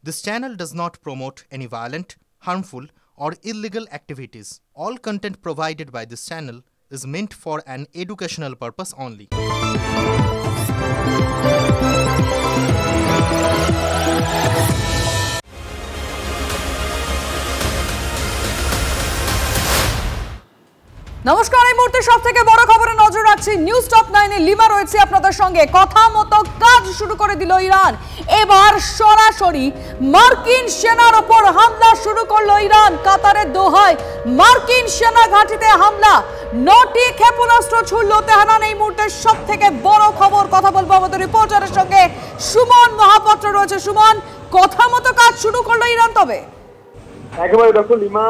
This channel does not promote any violent, harmful, or illegal activities. All content provided by this channel is meant for an educational purpose only. নমস্কার, এই মুহূর্তে সবথেকে বড় খবরে নজর রাখছি। নিউজ টপ 9 এ lima রয়েছে আপনাদের সঙ্গে। কথা মতো কাজ শুরু করে দিল ইরান। এবার সরাসরি মার্কিন সেনার উপর হামলা শুরু করলো ইরান। কাতারের দোহায় মার্কিন সেনা ঘাঁটিতে হামলা, 9টি ক্ষেপণাস্ত্র ছুড়ল তেহরান। এই মুহূর্তে সবথেকে বড় খবর। কথা বলবো আমাদের রিপোর্টারের সঙ্গে, সুমন মহাপাত্র রয়েছে। সুমন, কথা মতো কাজ শুরু করলো ইরান। তবে একেবারে দেখো লিমা,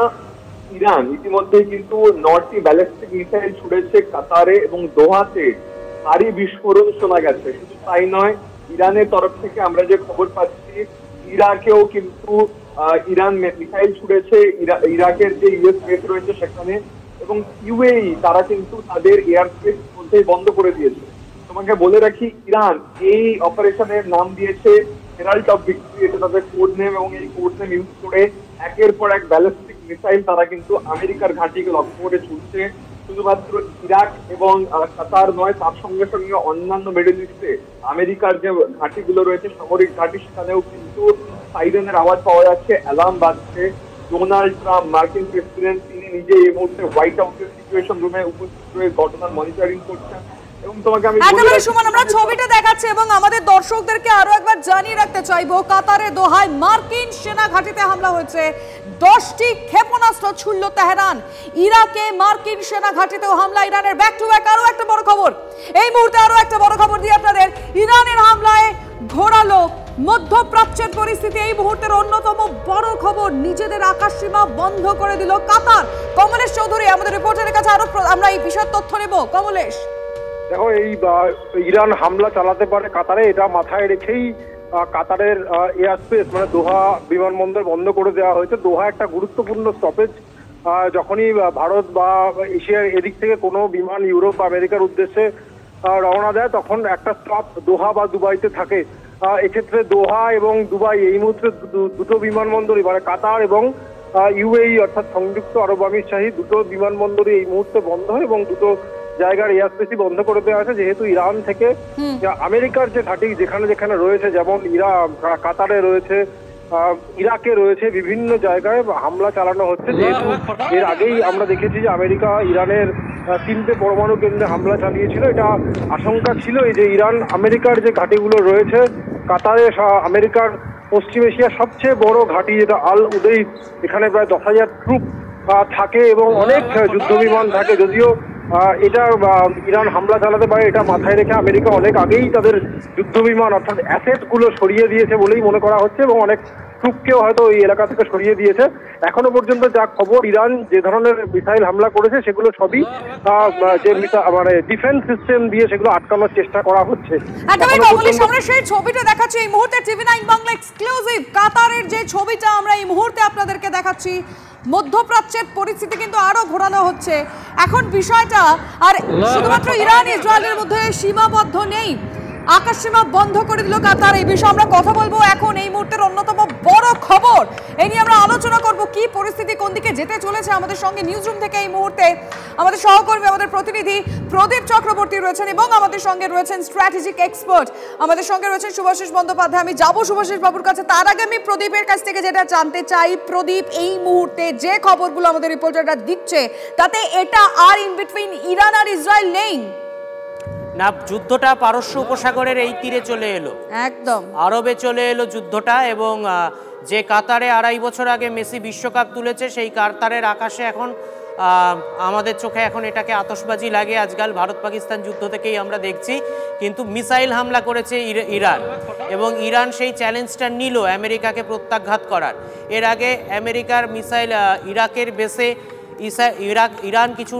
ইরান ইতিমধ্যেই কিন্তু 9টি ব্যালিস্টিক মিসাইল ছুড়েছে কাতারে এবং দোহাতে ভারী বিস্ফোরণ শোনা গেছে। শুধু তাই নয়, ইরানের তরফ থেকে আমরা যে খবর পাচ্ছি, ইরাকেও কিন্তু ইরান মিসাইল ছুড়েছে। ইরাকের যে ইউএস বেস রয়েছে সেখানে, এবং ইউএই তারা কিন্তু তাদের এয়ার স্পেস মধ্যেই বন্ধ করে দিয়েছে। তোমাকে বলে রাখি, ইরান এই অপারেশনের নাম দিয়েছে হেরাল্ড অফ ভিক্টরি। এটা তাদের কোড নেম, এবং এই কোড নেম ইউজ করে একের পর এক ব্যালিস্টিক মিসাইল তারা কিন্তু আমেরিকার ঘাঁটিকে লক্ষ্য করে ছুটছে। শুধুমাত্র ইরাক এবং কাতার নয়, তার সঙ্গে সঙ্গে অন্যান্য মিডল ইস্টে আমেরিকার যে ঘাঁটিগুলো রয়েছে, সামরিক ঘাঁটি, সেখানেও কিন্তু সাইরেনের আওয়াজ পাওয়া যাচ্ছে, অ্যালার্ম বাজছে। ডোনাল্ড ট্রাম্প, মার্কিন প্রেসিডেন্ট, তিনি নিজে এই মুহূর্তে হোয়াইট হাউসের সিচুয়েশন রুমে উপস্থিত হয়ে ঘটনার মনিটরিং করছেন। এবং তোমাকে আমি সুমন, আমরা ছবিটা দেখাচ্ছি এবং আমাদের দর্শকদেরকে আরো একবার জানিয়ে রাখতে চাইবো, কাতারে দোহায় মার্কিন সেনা ঘাঁটিতে হামলা হয়েছে। 10টি ক্ষেপণাস্ত্র ছুড়ল তেহরান। ইরাকে মার্কিন সেনা ঘাঁটিতেও হামলা ইরানের। ব্যাক টু ব্যাক আরো একটা বড় খবর। এই মুহূর্তে আরো একটা বড় খবর দিয়ে আপনাদের। ইরানের হামলায় ঘোরালো মধ্যপ্রাচ্যের পরিস্থিতি। এই মুহূর্তের অন্যতম বড় খবর, নিজেদের আকাশসীমা বন্ধ করে দিল কাতার। কমলেশ চৌধুরী আমাদের রিপোর্টারের কাছে আরো আমরা এই বিষয়ের তথ্য নেব। কমলেশ, দেখো, এই ইরান হামলা চালাতে পারে কাতারে, এটা মাথায় রেখেই কাতারের এয়ার স্পেস মানে দোহা বিমানবন্দর বন্ধ করে দেওয়া হয়েছে। দোহা একটা গুরুত্বপূর্ণ স্টপেজ। যখনই ভারত বা এশিয়ার এদিক থেকে কোনো বিমান ইউরোপ বা আমেরিকার উদ্দেশ্যে রওনা দেয়, তখন একটা স্টপ দোহা বা দুবাইতে থাকে। এক্ষেত্রে দোহা এবং দুবাই এই মুহূর্তে দুটো বিমানবন্দরই, মানে কাতার এবং ইউএই অর্থাৎ সংযুক্ত আরব আমিরশাহী, দুটো বিমানবন্দরই এই মুহূর্তে বন্ধ হয় এবং দুটো জায়গার এয়ার স্পেসই বন্ধ করে দেওয়া হয়েছে। যেহেতু ইরান থেকে আমেরিকার যে ঘাঁটি যেখানে যেখানে রয়েছে, যেমন কাতারে রয়েছে, ইরাকে রয়েছে, বিভিন্ন জায়গায় হামলা চালানো হচ্ছে। যেহেতু এর আগেই আমরা দেখেছি যে আমেরিকা ইরানের 3টে পরমাণু কেন্দ্রে হামলা চালিয়েছিল। এটা আশঙ্কা ছিল এই যে ইরান আমেরিকার যে ঘাঁটিগুলো রয়েছে কাতারে, আমেরিকার পশ্চিম এশিয়ার সবচেয়ে বড় ঘাঁটি যেটা আল উদেইদ, এখানে প্রায় 10,000 ট্রুপ থাকে এবং অনেক যুদ্ধ বিমান থাকে। যদিও এটা ইরান হামলা চালাতে পারে, এটা মাথায় রেখে আমেরিকা অনেক আগেই তাদের যুদ্ধ বিমান অর্থাৎ অ্যাসেট গুলো সরিয়ে দিয়েছে বলেই মনে করা হচ্ছে, এবং অনেক ট্রুপকেও হয়তো এই এলাকা থেকে সরিয়ে দিয়েছে। এখনো পর্যন্ত যা খবর, ইরান যে ধরনের মিসাইল হামলা করেছে সেগুলো সবই যে মানে ডিফেন্স সিস্টেম দিয়ে সেগুলো আটকানোর চেষ্টা করা হচ্ছে। আমরা সেই ছবিটা দেখাচ্ছি এই মুহূর্তে, টিভি9 বাংলা এক্সক্লুসিভ কাতারের যে ছবিটা আমরা এই মুহূর্তে আপনাদেরকে দেখাচ্ছি। মধ্যপ্রাচ্যের পরিস্থিতি কিন্তু আরো ঘোরানো হচ্ছে এখন বিষয়টা। আর শুধুমাত্র ইরান ইসরায়েলের মধ্যে সীমাবদ্ধ নেই, আকাশসীমা বন্ধ করে দিল কাতার। এই বিষয়ে আমরা কথা বলবো এখন। এই মুহূর্তের অন্যতম বড় খবর, এই নিয়ে আমরা আলোচনা করব, কি পরিস্থিতি কোন দিকে যেতে চলেছে। আমাদের সঙ্গে নিউজরুম থেকে এই মুহূর্তে আমাদের সহকর্মী, আমাদের প্রতিনিধি প্রদীপ চক্রবর্তী রয়েছেন, এবং আমাদের সঙ্গে রয়েছেন স্ট্র্যাটেজিক এক্সপার্ট, আমাদের সঙ্গে রয়েছেন শুভাশিস বন্দ্যোপাধ্যায়। আমি যাবো শুভাশিস বাবুর কাছে, তার আগে আমি প্রদীপের কাছ থেকে যেটা জানতে চাই, প্রদীপ, এই মুহূর্তে যে খবরগুলো আমাদের রিপোর্টাররা দিচ্ছে তাতে এটা আর ইন বিটুইন ইরান আর ইসরায়েল নেই না, যুদ্ধটা পারস্য উপসাগরের এই তীরে চলে এলো, একদম আরবে চলে এলো যুদ্ধটা। এবং যে কাতারে 2.5 বছর আগে মেসি বিশ্বকাপ তুলেছে, সেই কাতারের আকাশে এখন আমাদের চোখে এখন এটাকে আতশবাজি লাগে আজকাল। ভারত পাকিস্তান যুদ্ধ থেকেই আমরা দেখছি, কিন্তু মিসাইল হামলা করেছে ইরান, এবং ইরান সেই চ্যালেঞ্জটা নিল আমেরিকাকে প্রত্যাঘাত করার। এর আগে আমেরিকার মিসাইল ইরাকের বেসে ইরান কিছু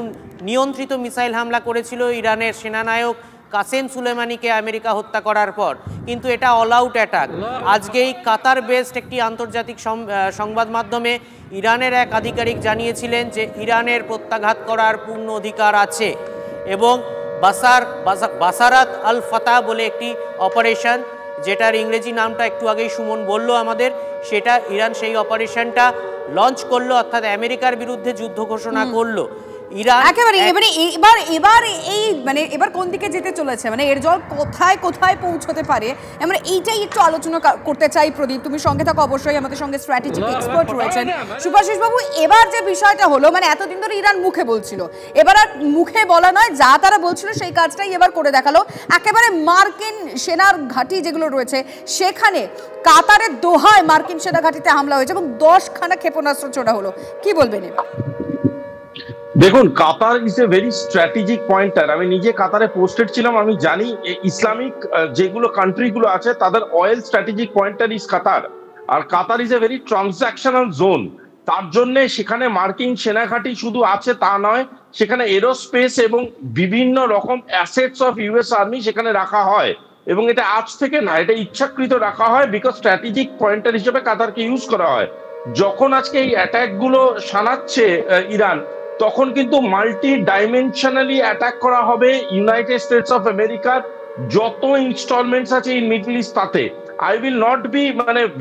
নিয়ন্ত্রিত মিসাইল হামলা করেছিল ইরানের সেনানায়ক কাসেম সুলেমানিকে আমেরিকা হত্যা করার পর, কিন্তু এটা অল আউট অ্যাটাক। আজকেই কাতার বেসড একটি আন্তর্জাতিক সংবাদ মাধ্যমে ইরানের এক আধিকারিক জানিয়েছিলেন যে ইরানের প্রত্যাঘাত করার পূর্ণ অধিকার আছে, এবং বাসারাত আল ফাতা বলে একটি অপারেশন, যেটার ইংরেজি নামটা একটু আগেই সুমন বলল আমাদের, সেটা ইরান সেই অপারেশনটা লঞ্চ করলো, অর্থাৎ আমেরিকার বিরুদ্ধে যুদ্ধ ঘোষণা করলো। ইরান একেবারে এবার এই মানে এবার কোন দিকে যেতে চলেছে, মানে এর জল কোথায় কোথায় পৌঁছতে পারে, আমরা এইটাই একটু আলোচনা করতে চাই। প্রদীপ, তুমি সঙ্গে থাকো অবশ্যই, আমাদের সঙ্গে স্ট্র্যাটেজিক এক্সপার্ট রয়েছেন সুভাষিস বাবু। এবার যে বিষয়টা হলো, মানে এতদিন ধরে ইরান মুখে বলছিল, এবার আর মুখে বলা নয়, যা তারা বলছিল সেই কাজটাই এবার করে দেখালো। একেবারে মার্কিন সেনার ঘাঁটি যেগুলো রয়েছে সেখানে কাতারের দোহায় মার্কিন সেনা ঘাঁটিতে হামলা হয়েছে এবং 10খানা ক্ষেপণাস্ত্র ছোড়া হলো, কি বলবেন? দেখুন, Qatar is a very strategic pointer. আমি নিজে কাতারে পোস্টেড ছিলাম, আমি জানি ইসলামিক যেগুলো কান্ট্রিগুলো আছে তাদের oil strategic pointer is Qatar. আর Qatar is a very transactional zone. তার জন্য সেখানে মার্কিন সেনাঘাঁটি শুধু আছে তা নয়, সেখানে এরোস্পেস এবং বিভিন্ন রকম অ্যাসেটস অফ ইউএস আর্মি সেখানে রাখা হয়। এবং এটা আজ থেকে না, এটা ইচ্ছাকৃত রাখা হয়, বিকজ স্ট্র্যাটেজিক পয়েন্টার হিসেবে কাতারকে ইউজ করা হয়। যখন আজকে এই অ্যাটাক গুলো শানাচ্ছে ইরান, তখন কিন্তু মাল্টি ডাইমেনশনালি অ্যাটাক করা হবে ইউনাইটেড স্টেটস অফ আমেরিকার যত ইনস্টলমেন্টস আছে ইন মিডল ইস্ট। তাতে I will not be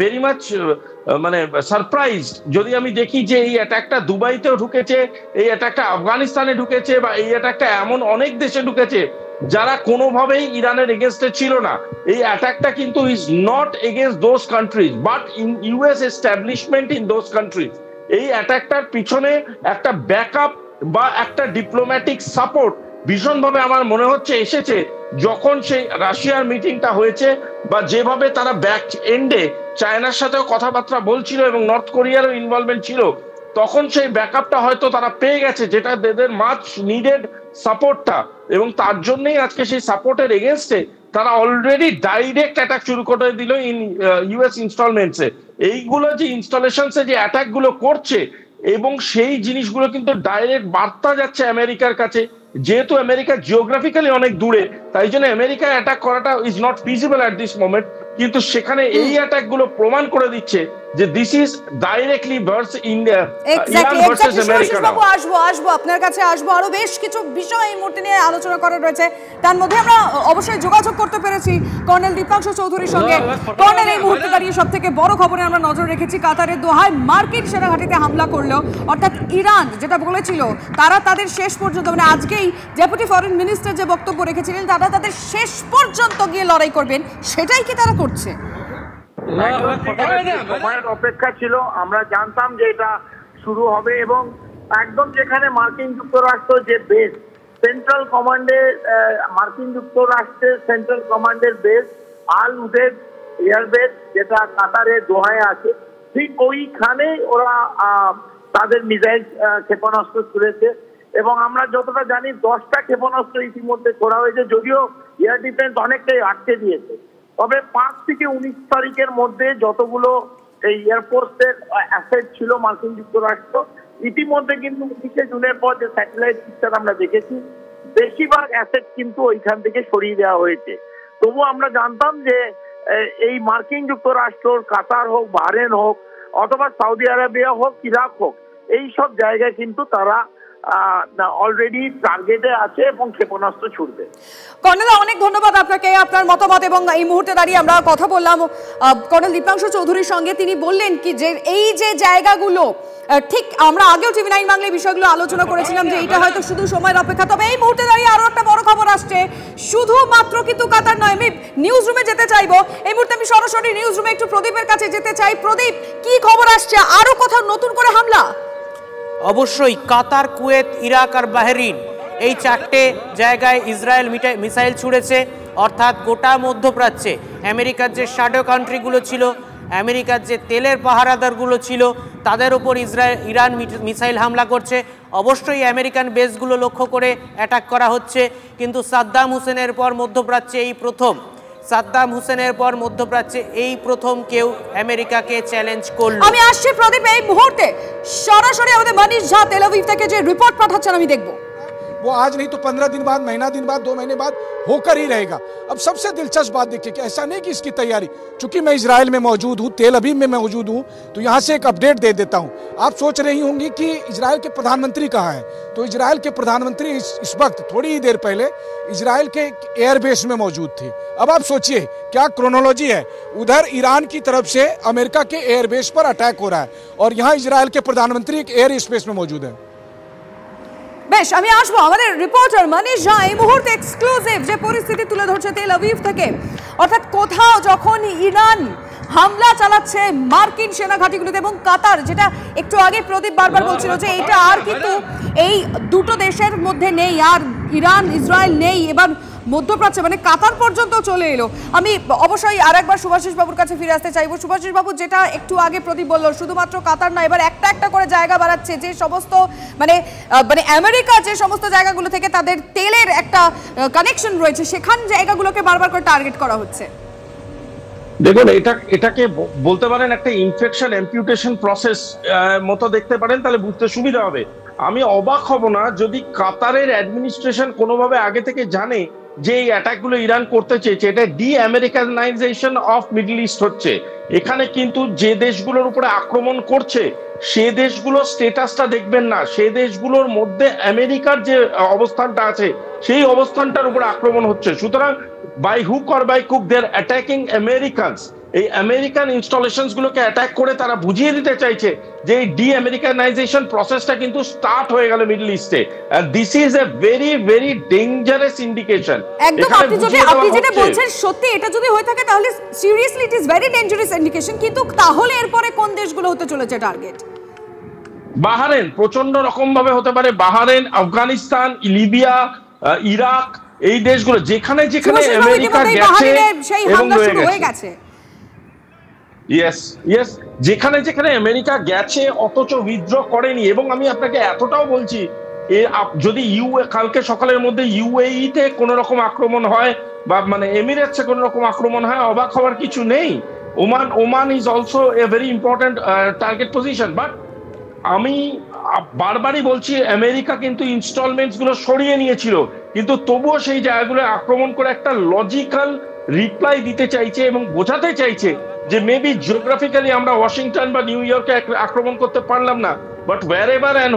very much surprised যদি আমি দেখি যে এই অ্যাটাকটা দুবাইতেও ঢুকেছে, এই অ্যাটাকটা আফগানিস্তানে ঢুকেছে, বা এই অ্যাটাকটা এমন অনেক দেশে ঢুকেছে যারা কোনোভাবেই ইরানের এগেনস্টে ছিল না। এই অ্যাটাকটা কিন্তু is not against those countries but in US establishment in those countries. এই অ্যাটাকটার পিছনে একটা ব্যাকআপ বা একটা ডিপ্লোম্যাটিক সাপোর্ট ভীষণভাবে আমার মনে হচ্ছে এসেছে যখন সেই রাশিয়ার মিটিংটা হয়েছে, বা যেভাবে তারা ব্যাক এন্ডে চায়নার সাথেও কথাবার্তা বলছিল এবং নর্থ কোরিয়ারও ইনভলভমেন্ট ছিল, তখন সেই ব্যাকআপটা হয়তো তারা পেয়ে গেছে, যেটা তাদের মাচ নিডেড সাপোর্টটা। এবং তার জন্যই আজকে সেই সাপোর্টের এগেনস্টে তারা অলরেডি ডাইরেক্ট অ্যাটাক শুরু করে দিল ইন ইউএস ইনস্টলমেন্টসে। এইগুলো যে ইনস্টলেশনসে যে অ্যাটাক গুলো করছে, এবং সেই জিনিসগুলো কিন্তু ডাইরেক্ট বার্তা যাচ্ছে আমেরিকার কাছে। যেহেতু আমেরিকা জিওগ্রাফিক্যালি অনেক দূরে, তাই জন্য আমেরিকা অ্যাটাক করাটা is not feasible at this moment. কিন্তু সেখানে এই অ্যাটাক গুলো প্রমাণ করে দিচ্ছে যে this is directly verse India Iran versus America. বাবু আসবো আপনার কাছে, আরো বেশ কিছু বিষয় এই মুহূর্তে নিয়ে আলোচনা করা রয়েছে। তার মধ্যে আমরা অবশ্যই যোগাযোগ করতে পেরেছি কর্নেল দীপাংশু চৌধুরীর সঙ্গে। কর্নেল, এই মুহূর্তে দাঁড়িয়ে সব থেকে বড় খবরে আমরা নজর রেখেছি, কাতারের দোহায় মার্কিন সেনাঘাঁটিতে হামলা করলো, অর্থাৎ ইরান যেটা বলেছিল তারা তাদের শেষ পর্যন্ত, মানে আজকেই ডেপুটি ফরেন মিনিস্টার যে বক্তব্য রেখেছিলেন তারা তাদের শেষ পর্যন্ত গিয়ে লড়াই করবেন, সেটাই কি তারা করছে? সময়ের অপেক্ষা ছিল, আমরা জানতাম যে এটা শুরু হবে, এবং একদম যেখানে মার্কিন যুক্তরাষ্ট্র যে বেস সেন্ট্রাল কমান্ডের, মার্কিন যুক্তরাষ্ট্রের সেন্ট্রাল কমান্ডের বেস আল উদেদ এয়ারবেস যেটা কাতারের দোহায় আছে, ঠিক ওইখানে ওরা তাদের মিসাইল ক্ষেপণাস্ত্র ছুড়েছে। এবং আমরা যতটা জানি 10টা ক্ষেপণাস্ত্র ইতিমধ্যে ছোড়া হয়েছে, যদিও এয়ার ডিফেন্স অনেকটাই আটকে দিয়েছে। তবে 5 থেকে 19 তারিখের মধ্যে যতগুলো এই এয়ারফোর্সের অ্যাসেট ছিল মার্কিন যুক্তরাষ্ট্র, ইতিমধ্যে কিন্তু 19 জুনের পর যে স্যাটেলাইট পিকচার আমরা দেখেছি, বেশিরভাগ অ্যাসেট কিন্তু ওইখান থেকে সরিয়ে দেওয়া হয়েছে। তবু আমরা জানতাম যে এই মার্কিন যুক্তরাষ্ট্র, কাতার হোক, বাহরেন হোক, অথবা সৌদি আরবিয়া হোক, ইরাক হোক, এই সব জায়গায় কিন্তু তারা অলরেডি টার্গেটে আছে এবং ক্ষেপণাস্ত্র ছুড়বে। কর্নেল, অনেক ধন্যবাদ আপনাকে, আপনার মতামত। এবং এই মুহূর্তে দাঁড়িয়ে আমরা কথা বললাম কর্নেল দীপাংশু চৌধুরীর সঙ্গে। তিনি বললেন কি যে এই যে জায়গাগুলো, ঠিক আমরা আগেও টিভি 9 বাংলায় বিষয়গুলো আলোচনা করেছিলাম যে এটা হয়তো শুধু সময়ের অপেক্ষা। তবে এই মুহূর্তে দাঁড়িয়ে আরো একটা বড় খবর আসছে, শুধুমাত্র কিন্তু কাতার নয়। আমি নিউজ রুমে যেতে চাইবো এই মুহূর্তে, আমি সরাসরি নিউজ রুমে একটু প্রদীপের কাছে যেতে চাই। প্রদীপ, কি খবর আসছে? আরো কোথাও নতুন করে হামলা? অবশ্যই কাতার, কুয়েত, ইরাক আর বাহরিন, এই 4টে জায়গায় ইসরায়েল মিসাইল ছুড়েছে। অর্থাৎ গোটা মধ্যপ্রাচ্যে আমেরিকার যে শ্যাডো কান্ট্রিগুলো ছিল, আমেরিকার যে তেলের পাহারাদারগুলো ছিল, তাদের উপর ইরান মিসাইল হামলা করছে। অবশ্যই আমেরিকান বেসগুলো লক্ষ্য করে অ্যাটাক করা হচ্ছে। কিন্তু সাদ্দাম হুসেনের পর মধ্যপ্রাচ্যে এই প্রথম কেউ আমেরিকাকে চ্যালেঞ্জ করলো। আমি আসছি প্রদীপ, এই মুহূর্তে সরাসরি আমাদের মানিশ ঝা তেল আভিভ থেকে যে রিপোর্ট পাঠাচ্ছেন আমি দেখব। वो आज नहीं तो 15 दिन बाद, महीना दिन बाद, 2 महीने बाद होकर ही रहेगा। अब सबसे दिलचस्प बात देखिए कि ऐसा नहीं कि इसकी तैयारी, चूंकि मैं इजराइल में मौजूद हूँ, तेल अवीव में मौजूद हूँ, तो यहाँ से एक अपडेट दे देता हूँ। आप सोच रही होंगी कि इजराइल के प्रधानमंत्री कहाँ हैं, तो इजराइल के प्रधानमंत्री इस वक्त थोड़ी ही देर पहले इजराइल के एयरबेस में मौजूद थे। अब आप सोचिए क्या क्रोनोलॉजी है, उधर ईरान की तरफ से अमेरिका के एयरबेस पर अटैक हो रहा है और यहाँ इजराइल के प्रधानमंत्री एक एयर स्पेस में मौजूद है। বেশ, আমি আসবো আমাদের রিপোর্টার মানিশ ঝা এই মুহূর্তে এক্সক্লুসিভ যে পরিস্থিতি তুলে ধরছে তেল আভিভ থেকে, অর্থাৎ কোথাও যখন ইরান হামলা চালাচ্ছে মার্কিন সেনা ঘাঁটিগুলোতে এবং কাতার, যেটা একটু আগে প্রদীপ বারবার বলছিল যে এটা আর কিন্তু এই দুটো দেশের মধ্যে নেই, আর ইরান ইসরায়েল নেই, এবার মধ্যপ্রাচ্যে মানে কাতার পর্যন্ত চলে এলো। আমি অবশ্যই আর একবার সুভাষিস বাবুর কাছে ফিরে আসতে চাইবো। সুভাষিস বাবু, যেটা একটু আগে প্রদীপ বলল, শুধুমাত্র কাতার নয়, এবার একটা একটা করে জায়গা বাড়াচ্ছে, যে সমস্ত মানে আমেরিকা যে সমস্ত জায়গাগুলো থেকে তাদের তেলের একটা কানেকশন রয়েছে, সেখান জায়গাগুলোকে বারবার করে টার্গেট করা হচ্ছে। দেখুন, এটাকে বলতে পারেন একটা ইনফেকশন অ্যাম্পিউটেশন প্রসেস মতো দেখতে পারেন, তাহলে বুঝতে সুবিধা হবে। আমি অবাক হব না যদি কাতারের অ্যাডমিনিস্ট্রেশন কোনোভাবে আগে থেকে জানে যে এই অ্যাটাকগুলো ইরান করতে চেয়েছে। এটা D Americanization of middle east হচ্ছে। এখানে কিন্তু যে দেশগুলোর উপরে আক্রমণ করছে সে দেশগুলোর স্টেটাসটা দেখবেন না, সে দেশগুলোর মধ্যে আমেরিকার যে অবস্থানটা আছে সেই অবস্থানটার উপরে আক্রমণ হচ্ছে। সুতরাং বাই হুক অর বাই কুক দে আর অ্যাটাকিং আমেরিকানস। এই আমেরিকান ইনস্টলেশনস গুলোকে অ্যাটাক করে তারা বুঝিয়ে দিতে চাইছে যে এই ডি আমেরিকানাইজেশন প্রসেসটা কিন্তু স্টার্ট হয়ে গেল মিডল ইস্টে। And this is a very very dangerous indication. একদম, আপনি যেটা বলছেন সত্যি, এটা যদি হয়ে থাকে তাহলে seriously it is very dangerous indication. কিন্তু তাহলে এরপরে কোন দেশগুলো হতে চলেছে টার্গেট? বাহরাইন প্রচন্ড রকম ভাবে হতে পারে, বাহরাইন, আফগানিস্তান, লিবিয়া, ইরাক, এই দেশগুলো যেখানে যেখানে আমেরিকা গেছে এবং রয়ে গেছে। ইয়েস, যেখানে যেখানে আমেরিকা গেছে অথচ উইথড্র করেনি। এবং আমি আপনাকে এতটাও বলছি, যদি কালকে সকালের মধ্যে ইউএই তে কোনো রকম আক্রমণ হয় বা মানে এমিরেটসে কোনো রকম আক্রমণ হয়, অবাক হওয়ার কিছু নেই। Oman is also a very important target position. But আমি বারবারই বলছি, আমেরিকা কিন্তু ইনস্টলমেন্টস গুলো সরিয়ে নিয়েছিল, কিন্তু তবুও সেই জায়গাগুলো আক্রমণ করে একটা লজিক্যাল রিপ্লাই দিতে চাইছে এবং বোঝাতে চাইছে যে মেবি জিওগ্রাফিক্যালি আমরা ওয়াশিংটন বা নিউ ইয়র্কে আক্রমণ করতে পারলাম না, but wherever and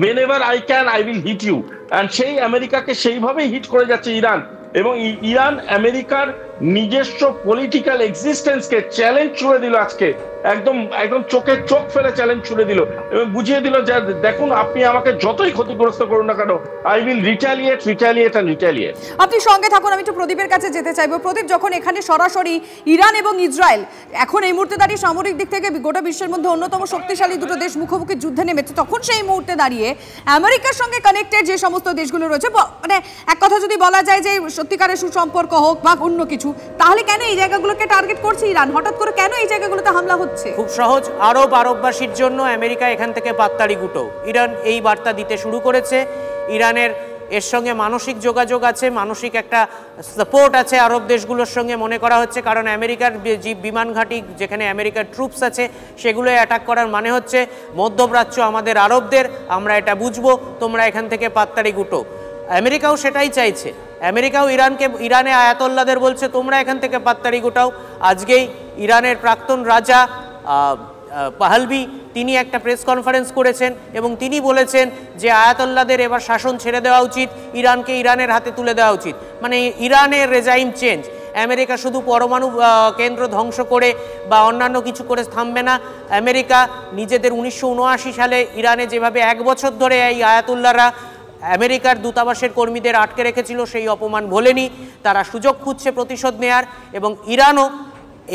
whenever I can I will hit you। and সেই আমেরিকাকে সেইভাবেই হিট করে যাচ্ছে ইরান। এবং ইরান আমেরিকার নিজস্ব পলিটিক্যাল এক্সিস্টেন্সকে চ্যালেঞ্জ ছুড়ে দিল আজকে, একদম চোখে চোখ ফেলে চ্যালেঞ্জ ছুড়ে দিল এবং বুঝিয়ে দিল যে দেখুন, আপনি আমাকে যতই ক্ষতিগ্রস্ত করুন না কেন, আই উইল রিটালিয়েট। আপনি সঙ্গে থাকুন, আমি একটু প্রদীপের কাছে যেতে চাইবো। প্রদীপ, যখন এখানে সরাসরি ইরান এবং ইসরায়েল এখন এই মুহূর্তে দাঁড়িয়ে সামরিক দিক থেকে গোটা বিশ্বের মধ্যে অন্যতম শক্তিশালী দুটো দেশ মুখোমুখি যুদ্ধে নেমেছে, তখন সেই মুহূর্তে দাঁড়িয়ে আমেরিকার সঙ্গে কানেক্টেড যে সমস্ত দেশগুলো রয়েছে, মানে এক কথা যদি বলা যায় যে সত্যিকারের সুসম্পর্ক হোক বা অন্য কিছু, তাহলে কেন এই জায়গাগুলোকে টার্গেট করছে ইরান? হঠাৎ করে কেন এই জায়গাগুলোতে হামলা হচ্ছে? খুব সহজ, আরববাসীর জন্য আমেরিকা এখান থেকে পাত্তাড়ি গুটো। ইরান এই বার্তা দিতে শুরু করেছে। ইরানের এর সঙ্গে মানসিক যোগাযোগ আছে, মানসিক একটা সাপোর্ট আছে আরব দেশগুলোর সঙ্গে মনে করা হচ্ছে, কারণ আমেরিকার যে বিমান ঘাঁটি যেখানে আমেরিকার ট্রুপস আছে সেগুলো অ্যাটাক করার মানে হচ্ছে মধ্যপ্রাচ্য আমাদের আরবদের, আমরা এটা বুঝবো, তোমরা এখান থেকে পাত্তাড়ি গুটো। আমেরিকাও সেটাই চাইছে। আমেরিকাও ইরানে আয়াতোল্লাদের বলছে তোমরা এখান থেকে পাত্তাড়ি গোটাও। আজকেই ইরানের প্রাক্তন রাজা পাহলভি তিনি একটা প্রেস কনফারেন্স করেছেন এবং তিনি বলেছেন যে আয়াতোল্লাদের এবার শাসন ছেড়ে দেওয়া উচিত, ইরানকে ইরানের হাতে তুলে দেওয়া উচিত। মানে ইরানের রেজাইম চেঞ্জ। আমেরিকা শুধু পরমাণু কেন্দ্র ধ্বংস করে বা অন্যান্য কিছু করে থামবে না। আমেরিকা নিজেদের 1979 সালে ইরানে যেভাবে 1 বছর ধরে এই আয়াতুল্লাহরা আমেরিকার দূতাবাসের কর্মীদের আটকে রেখেছিল, সেই অপমান ভোলেনি। তারা সুযোগ খুঁজছে প্রতিশোধ নেয়ার এবং ইরানও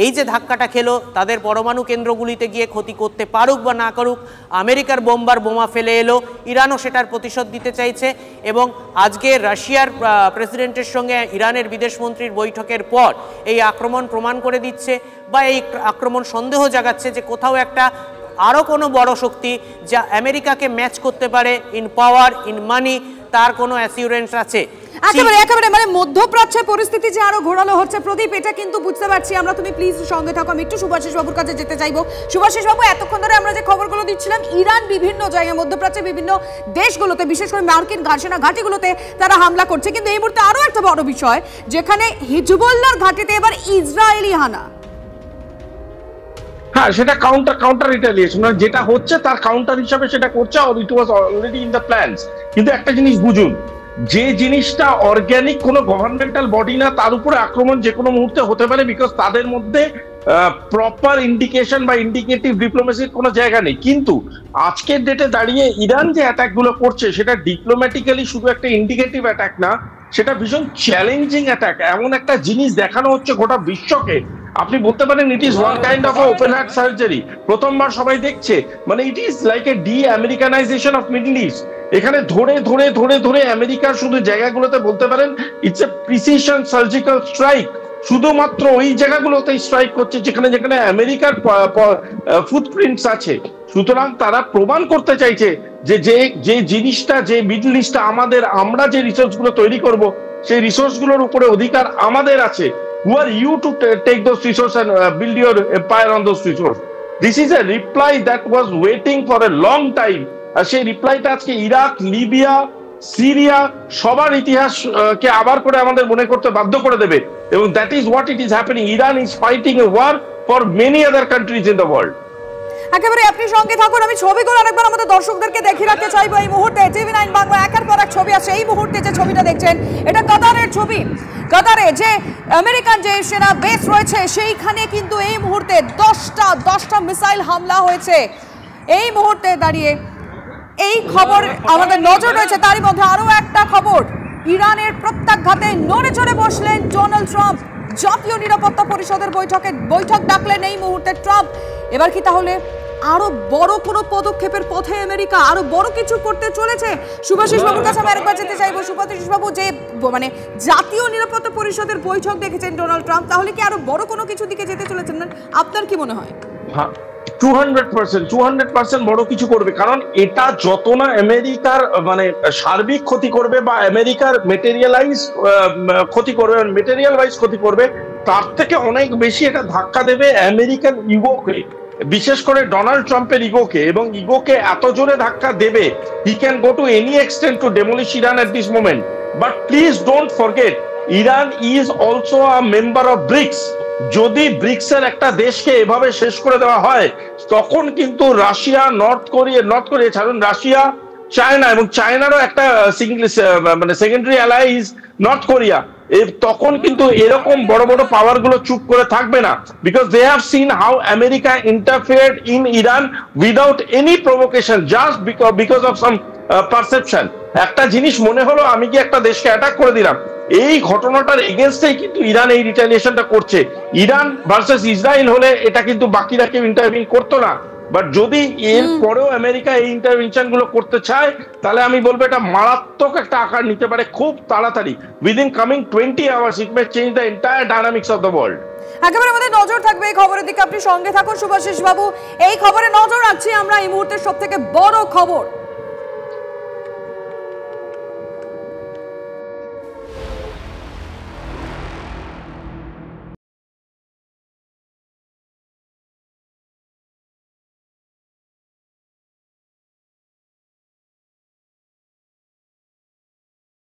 এই যে ধাক্কাটা খেলো তাদের পরমাণু কেন্দ্রগুলিতে গিয়ে ক্ষতি করতে পারুক বা না করুক, আমেরিকার বোমা ফেলে এলো, ইরানও সেটার প্রতিশোধ দিতে চাইছে। এবং আজকে রাশিয়ার প্রেসিডেন্টের সঙ্গে ইরানের বিদেশমন্ত্রীর বৈঠকের পর এই আক্রমণ প্রমাণ করে দিচ্ছে বা এই আক্রমণ সন্দেহ জাগাচ্ছে যে কোথাও একটা আরও কোনো বড় শক্তি যা আমেরিকাকে ম্যাচ করতে পারে ইন পাওয়ার, ইন মানি, তার কোনো অ্যাসিউরেন্স আছে। একেবারে মানে মধ্যপ্রাচ্যের পরিস্থিতি যে আরো ঘোরালো হচ্ছে প্রদীপ, এটা কিন্তু বুঝতে পারছি আমরা। তুমি প্লিজ সঙ্গে থাকো, আমি একটু সুভাষিস বাবুর কাছে যেতে চাইবো। সুভাষিস বাবু, এতক্ষণ ধরে আমরা যে খবরগুলো দিচ্ছিলাম, ইরান বিভিন্ন জায়গায় মধ্যপ্রাচ্যের বিভিন্ন দেশগুলোতে, বিশেষ করে মার্কিন ঘাঁটিনা ঘাঁটিগুলোতে তারা হামলা করছে, কিন্তু এই মুহূর্তে আরো একটা বড় বিষয়, যেখানে হিজবুল্লাহর ঘাঁটিতে এবার ইসরায়েলি হানা। হ্যাঁ, সেটা কাউন্টার রিটালিয়েশন, মানে যেটা হচ্ছে তার কাউন্টার হিসাবে সেটা করছে, আর it was already in the plans. কিন্তু একটা জিনিস বুঝুন, যে জিনিসটা অর্গানিক কোনো গভর্নমেন্টাল বডি না, তার উপরে আক্রমণ যে কোনো মুহূর্তে হতে পারে, বিকজ তাদের মধ্যে প্রপার ইন্ডিকেশন বা ইন্ডিকেটিভ ডিপ্লোমেসির কোনো জায়গা নেই। কিন্তু আজকের ডেটে দাঁড়িয়ে ইরান যে অ্যাটাক গুলো করছে, সেটা ডিপ্লোম্যাটিক্যালি শুধু একটা ইন্ডিকেটিভ অ্যাটাক না, সেটা ভীষণ চ্যালেঞ্জিং অ্যাটাক। এমন একটা জিনিস দেখানো হচ্ছে গোটা বিশ্বকে, আপনি বলতে পারেন it is one kind of open heart surgery. প্রথমবার সবাই দেখছে, মানে it is like a de Americanization of middle east. এখানে ধরে ধরে ধরে ধরে আমেরিকার শুধু জায়গাগুলোতে বলতে পারেন it's a precision surgical strike. শুধুমাত্র ওই জায়গাগুলোতে স্ট্রাইক করছে যেখানে যেখানে আমেরিকার ফুটপ্রিন্টস আছে। সুতরাং তারা প্রমাণ করতে চাইছে যে যে জিনিসটা, যে মিডল ইস্টটা আমাদের, আমরা যে রিসোর্স গুলো তৈরি করব, সেই রিসোর্স গুলোর উপরে অধিকার আমাদের আছে। Who are you to take those resources and build your empire on those resources? This is a reply that was waiting for a long time. আর সেই রিপ্লাইটা আজকে ইরাক, লিবিয়া, সিরিয়া সবার ইতিহাস কে আবার করে আমাদের মনে করতে বাধ্য করে দেবে। এবং that is what it is happening. Iran is fighting a war for many other countries in the world. একেবারে আপনি সঙ্গে থাকুন, আমি ছবিগুলো আরেকবার আমাদের দর্শকদেরকে দেখিয়ে রাখতে চাইবো। এই মুহূর্তে TV9 বাংলা একের পর এক ছবি আছে। এই মুহূর্তে যে ছবিটা দেখছেন, এটা কাতারের ছবি। কাতারে যে আমেরিকান যে সেনা বেস রয়েছে, সেইখানে কিন্তু এই মুহূর্তে 10টা মিসাইল হামলা হয়েছে। এই মুহূর্তে দাঁড়িয়ে এই খবর আমাদের নজর রয়েছে। তারই মধ্যে আরো একটা খবর, ইরানের প্রত্যাঘাতে নড়ে চড়ে বসলেন ডোনাল্ড ট্রাম্প। জাতীয় নিরাপত্তা পরিষদের বৈঠক ডাকলেন এই মুহূর্তে ট্রাম্প। এবার কি তাহলে আরো বড় কোনো পদক্ষেপের পথে আমেরিকা আরো বড় কিছু করতে চলেছে? সুভাষিস বাবুর কাছে আমি আরেকবার যেতে চাইবো। সুভাষিস বাবু, যে মানে জাতীয় নিরাপত্তা পরিষদের বৈঠক দেখেছেন ডোনাল্ড ট্রাম্প, তাহলে কি আরো বড় কোনো কিছু দিকে যেতে চলেছেন? আপনার কি মনে হয়? 200% বড় কিছু করবে, কারণ এটা যত না আমেরিকার মানে সার্বিক ক্ষতি করবে বা আমেরিকার মেটেরিয়ালাইজ ক্ষতি করবে, তার থেকে অনেক বেশি এটা ধাক্কা দেবে আমেরিকান ইগোকে, বিশেষ করে ডোনাল্ড ট্রাম্পের ইগোকে। এবং ইগোকে এত জোরে ধাক্কা দেবে, he can go to any extent to demolish Iran at this moment. But please don't forget, Iran is also a member of BRICS. যদি ব্রিক্সের একটা দেশকে এভাবে শেষ করে দেওয়া হয়, তখন কিন্তু রাশিয়া, নর্থ কোরিয়া ছাড়ুন, রাশিয়া, চায়না, এবং চায়নারও একটা মানে secondary ally is north Korea. তখন কিন্তু এরকম বড় বড় পাওয়ার গুলো চুপ করে থাকবে না, because they have seen how America interfered in Iran without any provocation, just because of some perception. একটা জিনিস মনে হলো আমি কি একটা দেশকে অ্যাটাক করে দিলাম, এই ঘটনাটার এগেনস্টেই কিন্তু ইরান এই রিটালিয়েশনটা করছে। ইরান ভার্সেস ইসরায়েল হলে এটা কিন্তু বাকিরা কেউ ইন্টারভিউ করতো না। বাট যদি এর পরেও আমেরিকা এই ইন্টারভেনশন গুলো করতে চায়, তাহলে আমি বলবো এটা মারাত্মক একটা আকার নিতে পারে খুব তাড়াতাড়ি। Within coming 20 hours it May change the entire dynamics of the world. একেবারে আমাদের নজর থাকবে এই খবরের দিকে। আপনি সঙ্গে থাকুন সুভাষিস বাবু। এই খবরে নজর রাখছি আমরা এই মুহূর্তের সবথেকে বড় খবর।